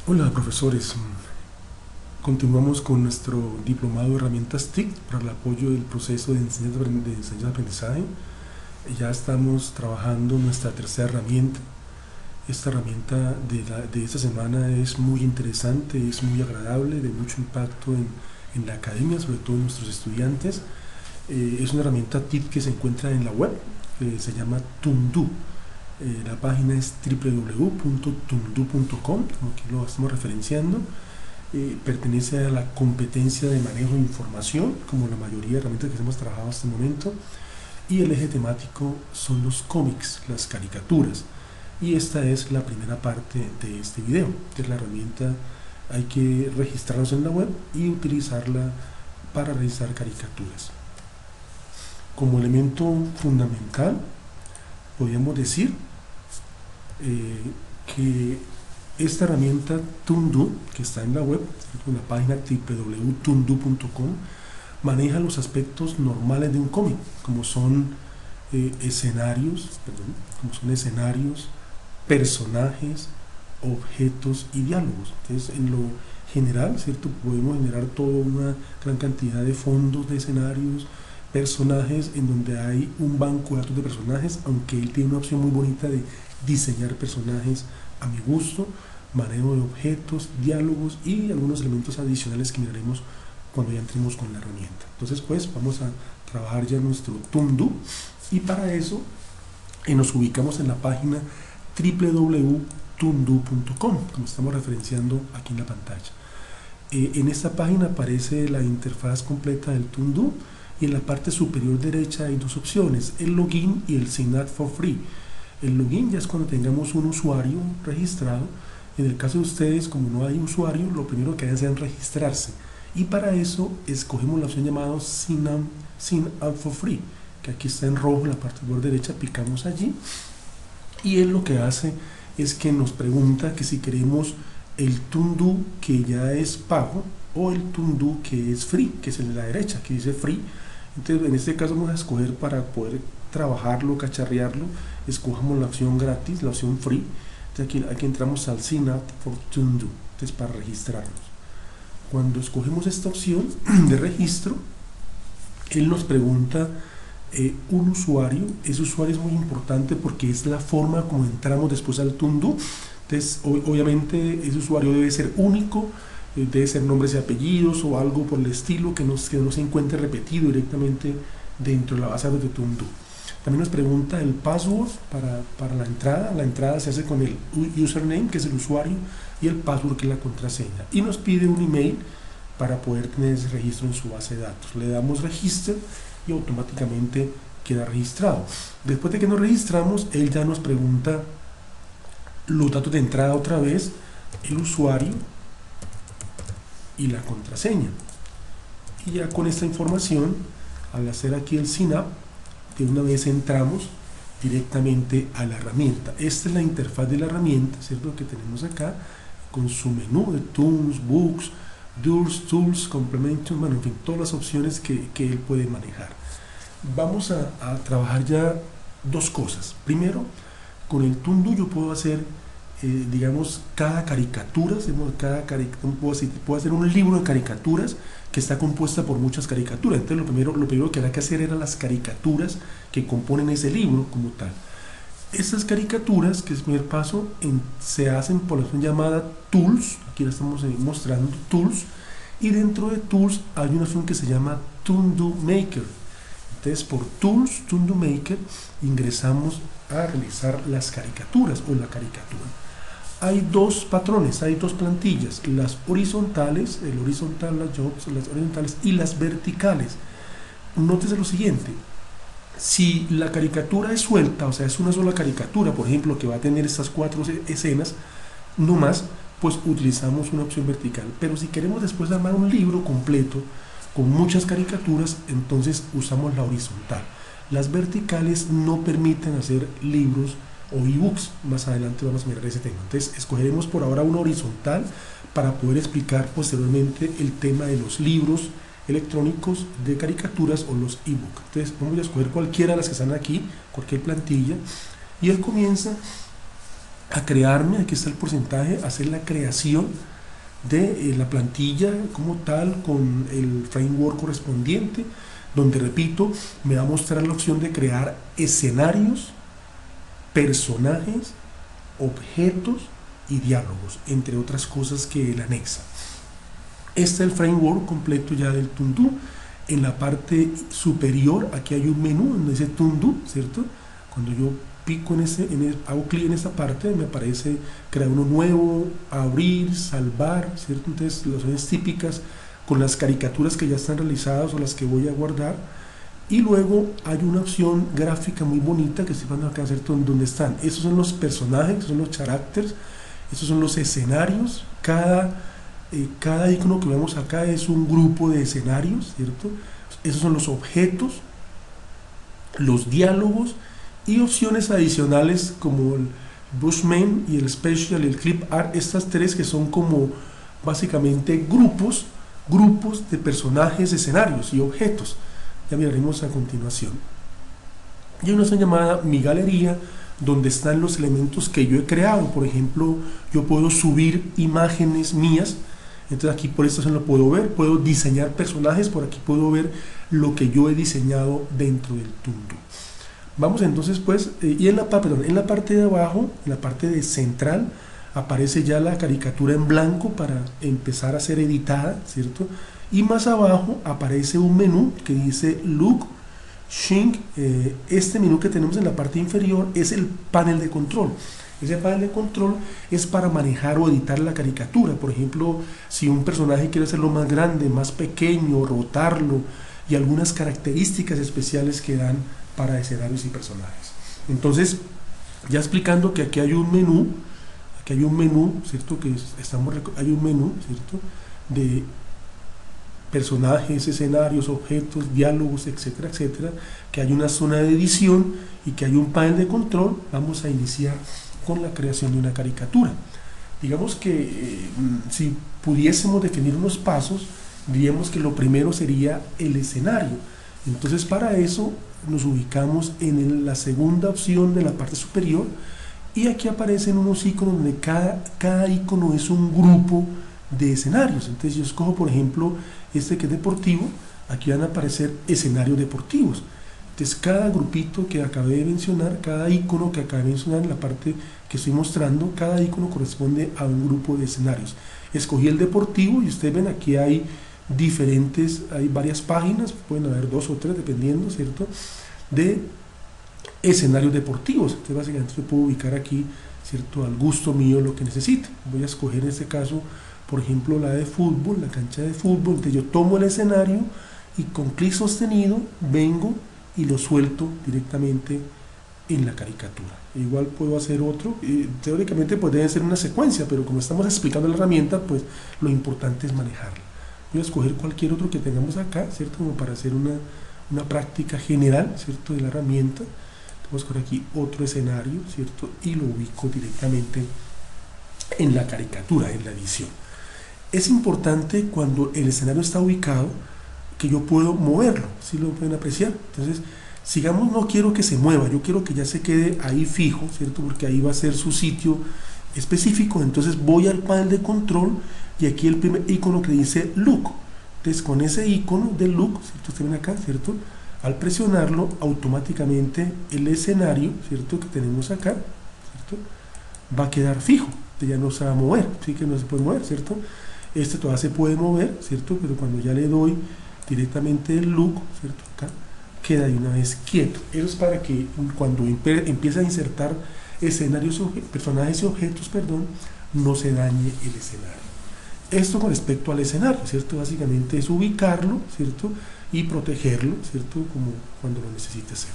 Hola profesores, continuamos con nuestro diplomado de herramientas TIC para el apoyo del proceso de enseñanza-aprendizaje. Ya estamos trabajando nuestra tercera herramienta. Esta herramienta de esta semana es muy interesante, es muy agradable, de mucho impacto en la academia, sobre todo en nuestros estudiantes. Es una herramienta TIC que se encuentra en la web, se llama Tundu. La página es www.tundu.com, como aquí lo estamos referenciando. Pertenece a la competencia de manejo de información, como la mayoría de herramientas que hemos trabajado hasta el momento, y el eje temático son los cómics, las caricaturas, y esta es la primera parte de este video. Que es la herramienta, hay que registrarnos en la web y utilizarla para realizar caricaturas. Como elemento fundamental, podríamos decir que esta herramienta Tundu, que está en la web, en la página www.tundu.com, maneja los aspectos normales de un cómic, como son escenarios, personajes, objetos y diálogos. Entonces, en lo general, ¿cierto? Podemos generar toda una gran cantidad de fondos de escenarios, personajes, en donde hay un banco de datos de personajes, aunque él tiene una opción muy bonita de diseñar personajes a mi gusto, manejo de objetos, diálogos y algunos elementos adicionales que miraremos cuando ya entremos con la herramienta. Entonces, pues vamos a trabajar ya nuestro Tundu, y para eso nos ubicamos en la página www.tundu.com, como estamos referenciando aquí en la pantalla. En esta página aparece la interfaz completa del Tundu, y en la parte superior derecha hay dos opciones: el login y el sign up for free. El login ya es cuando tengamos un usuario registrado. En el caso de ustedes, como no hay usuario, lo primero que hacen es registrarse, y para eso escogemos la opción llamada sign up for free, que aquí está en rojo en la parte superior derecha. Picamos allí y él lo que hace es que nos pregunta que si queremos el Tundu que ya es pago o el Tundu que es free, que es el de la derecha, que dice free. Entonces, en este caso vamos a escoger, para poder trabajarlo, cacharrearlo, escojamos la opción gratis, la opción free. Entonces aquí entramos al Sign Up for Tundu, entonces para registrarnos. Cuando escogemos esta opción de registro, él nos pregunta un usuario. Ese usuario es muy importante porque es la forma como entramos después al Tundu. Entonces, obviamente, ese usuario debe ser único, debe ser nombres y apellidos o algo por el estilo, que no se encuentre repetido directamente dentro de la base de datos de Tundu. También nos pregunta el password para la entrada. La entrada se hace con el username, que es el usuario, y el password, que es la contraseña. Y nos pide un email para poder tener ese registro en su base de datos. Le damos register y automáticamente queda registrado. Después de que nos registramos, él ya nos pregunta los datos de entrada otra vez, el usuario y la contraseña. Y ya con esta información, al hacer aquí el sign up, de una vez entramos directamente a la herramienta. Esta es la interfaz de la herramienta, ¿cierto? Que tenemos acá con su menú de Tools, Books, Tools, Complementos, bueno, en fin, todas las opciones que él puede manejar. Vamos a trabajar ya dos cosas. Primero, con el Tundu yo puedo hacer, digamos, cada caricatura, puedo hacer un libro de caricaturas que está compuesta por muchas caricaturas. Entonces lo primero que había que hacer eran las caricaturas que componen ese libro como tal. Estas caricaturas, que es el primer paso, se hacen por la opción llamada Tools. Aquí la estamos mostrando, Tools, y dentro de Tools hay una opción que se llama Tundu Maker. Entonces, por Tools, Tundu Maker, ingresamos a realizar las caricaturas o la caricatura. Hay dos patrones, hay dos plantillas: las horizontales, el horizontal, las horizontales, y las verticales. Nótese lo siguiente: si la caricatura es suelta, o sea, es una sola caricatura, por ejemplo, que va a tener estas 4 escenas, no más, pues utilizamos una opción vertical. Pero si queremos después armar un libro completo con muchas caricaturas, entonces usamos la horizontal. Las verticales no permiten hacer libros o ebooks. Más adelante vamos a mirar ese tema. Entonces escogeremos por ahora una horizontal para poder explicar posteriormente el tema de los libros electrónicos de caricaturas o los ebooks. Entonces vamos a escoger cualquiera de las que están aquí, cualquier plantilla, y él comienza a crearme, aquí está el porcentaje, a hacer la creación de la plantilla como tal con el framework correspondiente, donde repito, me va a mostrar la opción de crear escenarios, personajes, objetos y diálogos, entre otras cosas que él anexa. Este es el framework completo ya del Toon-Do. En la parte superior, aquí hay un menú donde dice Toon-Do, ¿cierto? Cuando yo pico hago clic en esta parte, me aparece crear uno nuevo, abrir, salvar, ¿cierto? Entonces, las opciones típicas con las caricaturas que ya están realizadas o las que voy a guardar. Y luego hay una opción gráfica muy bonita que estoy viendo acá, ¿cierto? Donde están, esos son los personajes, son los characters, esos son los escenarios, cada icono que vemos acá es un grupo de escenarios, ¿cierto? Esos son los objetos, los diálogos y opciones adicionales como el Bushman y el Special y el Clip Art, estas tres que son como básicamente grupos de personajes, escenarios y objetos. Ya miraremos a continuación. Y hay una opción llamada Mi Galería, donde están los elementos que yo he creado. Por ejemplo, yo puedo subir imágenes mías, entonces aquí por esta opción lo puedo ver, puedo diseñar personajes, por aquí puedo ver lo que yo he diseñado dentro del Toon-Do. Vamos entonces pues, y en la parte de abajo, en la parte de central, aparece ya la caricatura en blanco para empezar a ser editada, ¿cierto? Y más abajo aparece un menú que dice Look, Shrink. Este menú que tenemos en la parte inferior es el panel de control. Ese panel de control es para manejar o editar la caricatura. Por ejemplo, si un personaje quiere hacerlo más grande, más pequeño, rotarlo, y algunas características especiales que dan para escenarios y personajes. Entonces, ya explicando que aquí hay un menú, ¿cierto? Hay un menú, ¿cierto? De personajes, escenarios, objetos, diálogos, etcétera, etcétera, que hay una zona de edición y que hay un panel de control. Vamos a iniciar con la creación de una caricatura. Digamos que si pudiésemos definir unos pasos, diríamos que lo primero sería el escenario. Entonces, para eso nos ubicamos en la segunda opción de la parte superior, y aquí aparecen unos iconos donde cada icono es un grupo de escenarios. Entonces yo escojo, por ejemplo, este que es deportivo. Aquí van a aparecer escenarios deportivos. Entonces cada grupito que acabé de mencionar, cada icono que acabé de mencionar en la parte que estoy mostrando, cada icono corresponde a un grupo de escenarios. Escogí el deportivo y ustedes ven aquí hay varias páginas, pueden haber 2 o 3 dependiendo, ¿cierto?, de escenarios deportivos. Entonces básicamente yo puedo ubicar aquí, ¿cierto?, al gusto mío lo que necesite. Voy a escoger en este caso, por ejemplo, la de fútbol, la cancha de fútbol. Entonces yo tomo el escenario y con clic sostenido vengo y lo suelto directamente en la caricatura. Igual puedo hacer otro, teóricamente pues debe ser una secuencia, pero como estamos explicando la herramienta, pues lo importante es manejarla. Voy a escoger cualquier otro que tengamos acá, ¿cierto?, como para hacer una práctica general, ¿cierto?, de la herramienta. Vamos a escoger aquí otro escenario, ¿cierto?, y lo ubico directamente en la caricatura, en la edición. Es importante cuando el escenario está ubicado que yo puedo moverlo, ¿sí lo pueden apreciar? Entonces, sigamos, no quiero que se mueva, yo quiero que ya se quede ahí fijo, ¿cierto?, porque ahí va a ser su sitio específico. Entonces voy al panel de control y aquí el primer icono que dice Look. Entonces con ese icono de Look, ¿cierto?, ustedes ven acá, ¿cierto?, al presionarlo automáticamente el escenario, ¿cierto?, que tenemos acá, ¿cierto?, va a quedar fijo. Ya no se va a mover, sí que no se puede mover, ¿cierto? Este todavía se puede mover, ¿cierto?, pero cuando ya le doy directamente el Look, ¿cierto?, acá queda de una vez quieto. Eso es para que cuando empiece a insertar escenarios, personajes y objetos, no se dañe el escenario. Esto con respecto al escenario, ¿cierto? Básicamente es ubicarlo, ¿cierto?, y protegerlo, ¿cierto?, como cuando lo necesite hacer.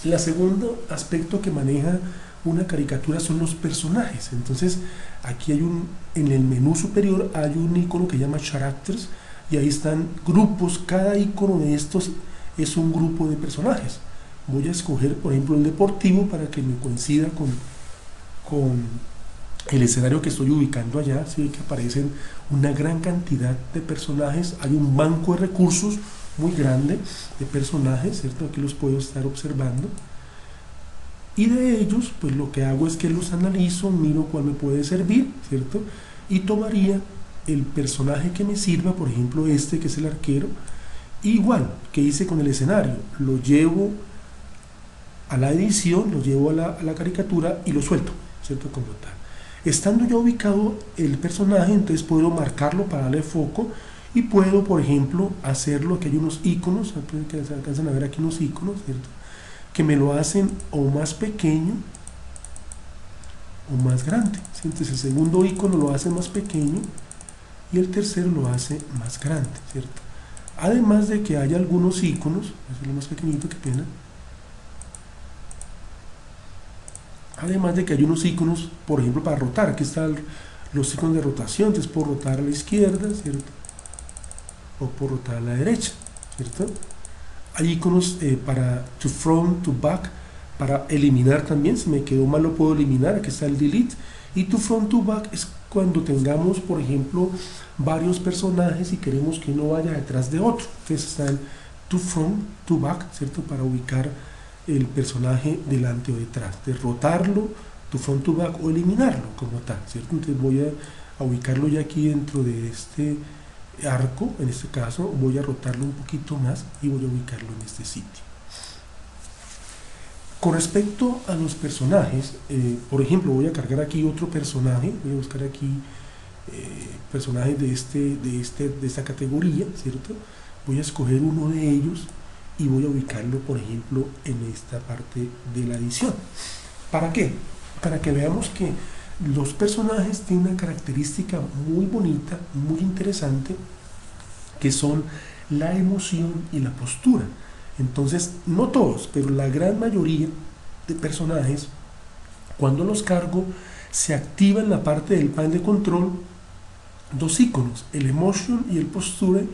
El segundo aspecto que maneja una caricatura son los personajes. Entonces aquí en el menú superior hay un icono que llama Characters, y ahí están grupos. Cada icono de estos es un grupo de personajes. Voy a escoger, por ejemplo, el deportivo para que me coincida con el escenario que estoy ubicando allá. Sí, que aparecen una gran cantidad de personajes. Hay un banco de recursos muy grande de personajes, ¿cierto? Aquí los puedo estar observando. Y de ellos, pues lo que hago es que los analizo, miro cuál me puede servir, ¿cierto? Y tomaría el personaje que me sirva, por ejemplo este que es el arquero, igual que hice con el escenario, lo llevo a la edición, lo llevo a la caricatura y lo suelto, ¿cierto? Como tal. Estando ya ubicado el personaje, entonces puedo marcarlo para darle foco y puedo, por ejemplo, hacerlo, que hay unos iconos, que se alcanzan a ver aquí unos iconos, ¿cierto? Que me lo hacen o más pequeño o más grande, ¿sí? Entonces el segundo icono lo hace más pequeño y el tercero lo hace más grande, ¿cierto? Además de que hay algunos iconos, voy a hacerlo más pequeñito, qué pena. Además de que hay unos iconos, por ejemplo, para rotar. Aquí están los iconos de rotación, entonces puedo rotar a la izquierda, ¿cierto? O puedo rotar a la derecha, ¿cierto? Hay iconos para to front, to back, para eliminar también. Si me quedó mal lo puedo eliminar, aquí está el delete. Y to front, to back es cuando tengamos, por ejemplo, varios personajes y queremos que uno vaya detrás de otro. Entonces está el to front, to back, ¿cierto? Para ubicar el personaje delante o detrás, de rotarlo, to front, to back, o eliminarlo como tal, ¿cierto? Entonces voy a ubicarlo ya aquí dentro de este arco, en este caso voy a rotarlo un poquito más y voy a ubicarlo en este sitio. Con respecto a los personajes, por ejemplo, voy a cargar aquí otro personaje, voy a buscar aquí personajes de esta categoría, ¿cierto? Voy a escoger uno de ellos y voy a ubicarlo, por ejemplo, en esta parte de la edición. ¿Para qué? Para que veamos que los personajes tienen una característica muy bonita, muy interesante, que son la emoción y la postura. Entonces, no todos, pero la gran mayoría de personajes, cuando los cargo, se activa en la parte del panel de control dos iconos, el emotion y el posture,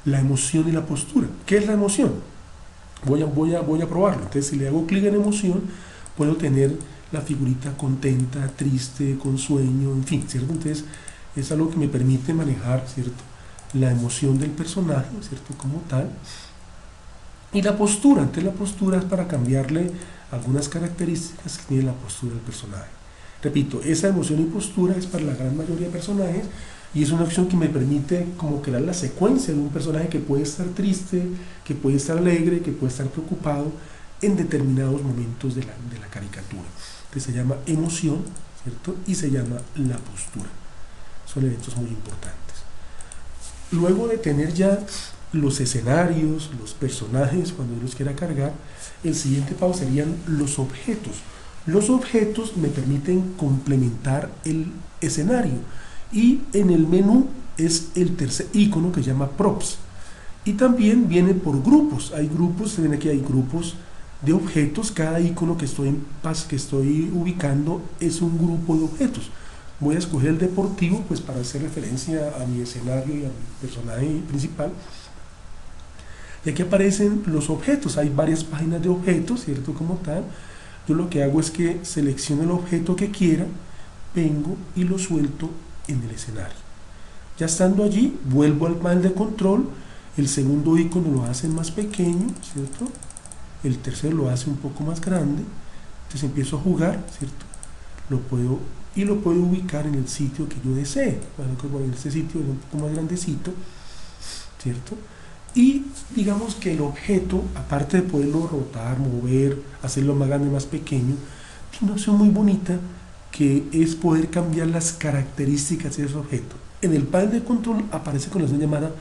la emoción y la postura. ¿Qué es la emoción? Voy a probarlo. Entonces, si le hago clic en emoción, puedo tener la figurita contenta, triste, con sueño, en fin, ¿cierto? Entonces, es algo que me permite manejar, ¿cierto?, la emoción del personaje, ¿cierto?, como tal. Y la postura, entonces la postura es para cambiarle algunas características que tiene la postura del personaje. Repito, esa emoción y postura es para la gran mayoría de personajes y es una opción que me permite como crear la secuencia de un personaje que puede estar triste, que puede estar alegre, que puede estar preocupado en determinados momentos de la caricatura. Entonces se llama emoción, ¿cierto? Y se llama la postura. Son eventos muy importantes. Luego de tener ya los escenarios, los personajes, cuando yo los quiera cargar, el siguiente paso serían los objetos. Los objetos me permiten complementar el escenario y en el menú es el tercer icono que se llama props y también viene por grupos. Hay grupos, ven aquí, hay grupos de objetos. Cada icono que estoy ubicando es un grupo de objetos. Voy a escoger el deportivo pues para hacer referencia a mi escenario y a mi personaje principal. Y aquí aparecen los objetos, hay varias páginas de objetos, ¿cierto? Como tal, yo lo que hago es que selecciono el objeto que quiera, vengo y lo suelto en el escenario. Ya estando allí, vuelvo al panel de control, el segundo icono lo hace más pequeño, ¿cierto? El tercero lo hace un poco más grande, entonces empiezo a jugar, ¿cierto? Lo puedo ubicar en el sitio que yo desee. Bueno, en este sitio es un poco más grandecito, ¿cierto? Y digamos que el objeto, aparte de poderlo rotar, mover, hacerlo más grande, más pequeño, tiene una opción muy bonita que es poder cambiar las características de ese objeto. En el panel de control aparece con la opción llamada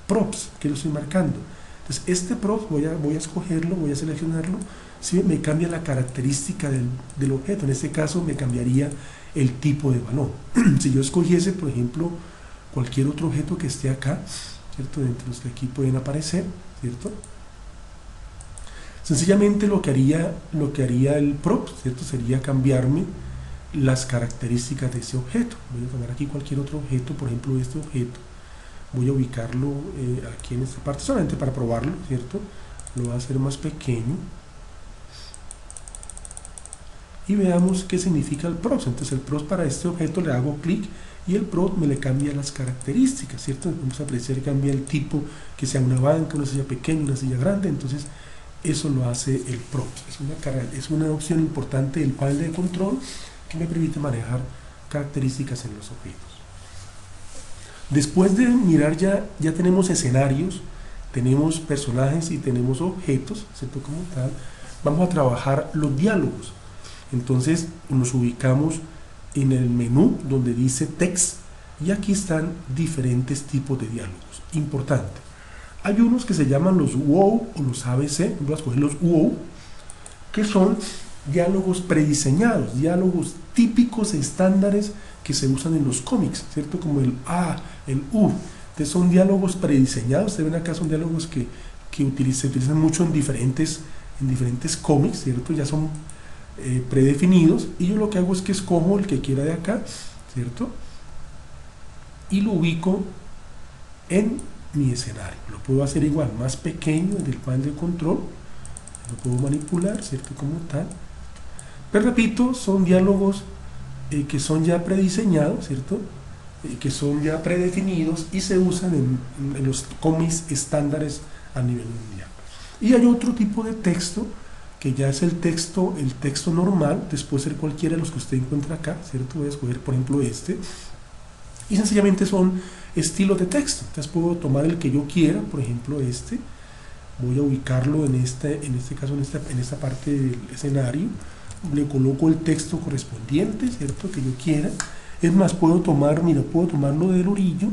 props, que lo estoy marcando. Entonces este props voy a escogerlo, voy a seleccionarlo, ¿sí? Me cambia la característica del objeto. En este caso me cambiaría el tipo de balón. Si yo escogiese, por ejemplo, cualquier otro objeto que esté acá, ¿cierto?, entre los que aquí pueden aparecer, ¿cierto?, sencillamente lo que haría el prop, ¿cierto?, sería cambiarme las características de ese objeto. Voy a tomar aquí cualquier otro objeto, por ejemplo este objeto, voy a ubicarlo aquí en esta parte solamente para probarlo, ¿cierto? Lo voy a hacer más pequeño y veamos qué significa el props. Entonces el props, para este objeto le hago clic y el prop me le cambia las características, ¿cierto? Vamos a apreciar que cambia el tipo, que sea una banca, una silla pequeña, una silla grande. Entonces eso lo hace el Pro. Es una opción importante del panel de control que me permite manejar características en los objetos. Después de mirar ya tenemos escenarios, tenemos personajes y tenemos objetos, ¿cierto? Como tal, vamos a trabajar los diálogos. Entonces nos ubicamos en el menú donde dice Text y aquí están diferentes tipos de diálogos. Importante. Hay unos que se llaman los WOW o los ABC, voy a escoger los WOW, que son diálogos prediseñados, diálogos típicos e estándares que se usan en los cómics, ¿cierto? Como el A, el U. Entonces son diálogos prediseñados. Ustedes ven acá, son diálogos que se utilizan mucho en diferentes cómics, ¿cierto? Ya son predefinidos, y yo lo que hago es que escojo el que quiera de acá, ¿cierto? Y lo ubico en mi escenario. Lo puedo hacer igual, más pequeño del panel de control, lo puedo manipular, ¿cierto? Como tal. Pero repito, son diálogos que son ya prediseñados, ¿cierto? Que son ya predefinidos y se usan en los cómics estándares a nivel mundial. Y hay otro tipo de texto que ya es el texto normal, después ser cualquiera de los que usted encuentra acá, ¿cierto? Voy a escoger, por ejemplo, este. Y sencillamente son estilos de texto. Entonces puedo tomar el que yo quiera, por ejemplo este. Voy a ubicarlo en este caso, en esta parte del escenario. Le coloco el texto correspondiente, ¿cierto? Que yo quiera. Es más, puedo tomarlo del orillo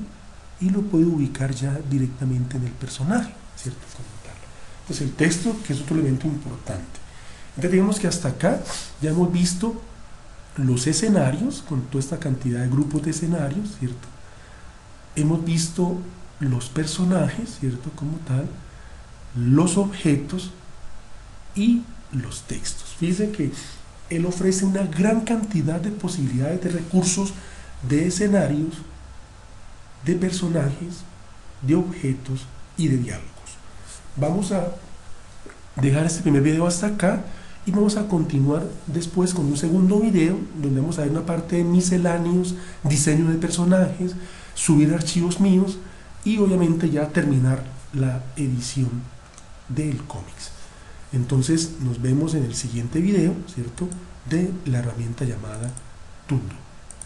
y lo puedo ubicar ya directamente en el personaje, ¿cierto? Como tal. Entonces el texto, que es otro elemento importante. Entonces digamos que hasta acá ya hemos visto los escenarios, con toda esta cantidad de grupos de escenarios, ¿cierto? Hemos visto los personajes, ¿cierto? Como tal, los objetos y los textos. Fíjense que él ofrece una gran cantidad de posibilidades de recursos, de escenarios, de personajes, de objetos y de diálogos. Vamos a dejar este primer video hasta acá y vamos a continuar después con un segundo video donde vamos a ver una parte de misceláneos, diseño de personajes, subir archivos míos y obviamente ya terminar la edición del cómics. Entonces nos vemos en el siguiente video, ¿cierto? De la herramienta llamada Tundu.